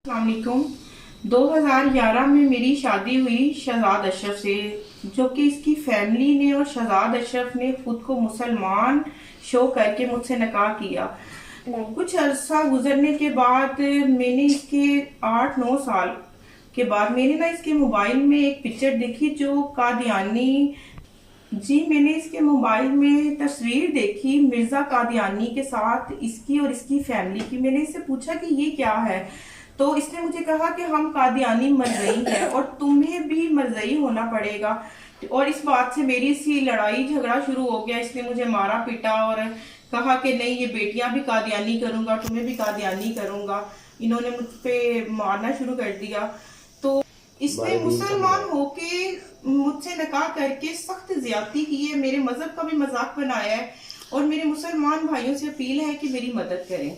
अस्सलामुअलैकुम। 2011 में मेरी शादी हुई शहजाद अशरफ से, जो कि इसकी फैमिली ने और शहजाद अशरफ ने खुद को मुसलमान शो करके मुझसे निकाह किया। कुछ अरसा गुजरने के बाद मैंने इसके 8-9 साल के बाद मैंने ना इसके मोबाइल में एक पिक्चर देखी जो कादियानी मैंने इसके मोबाइल में तस्वीर देखी मिर्जा कादियानी के साथ, इसकी और इसकी फैमिली की। मैंने इससे पूछा कि ये क्या है, तो इसने मुझे कहा कि हम कादियानी मरज़ई हैं और तुम्हें भी मरज़ई होना पड़ेगा। और इस बात से मेरी सी लड़ाई झगड़ा शुरू हो गया। इसने मुझे मारा पीटा और कहा कि नहीं, ये बेटियां भी कादियानी करूंगा, तुम्हें भी कादियानी करूंगा। इन्होंने मुझ पे मारना शुरू कर दिया। तो इसने मुसलमान होके मुझसे निकाह करके सख्त ज्यादती की है, मेरे मजहब का भी मजाक बनाया है और मेरे मुसलमान भाइयों से अपील है कि मेरी मदद करें।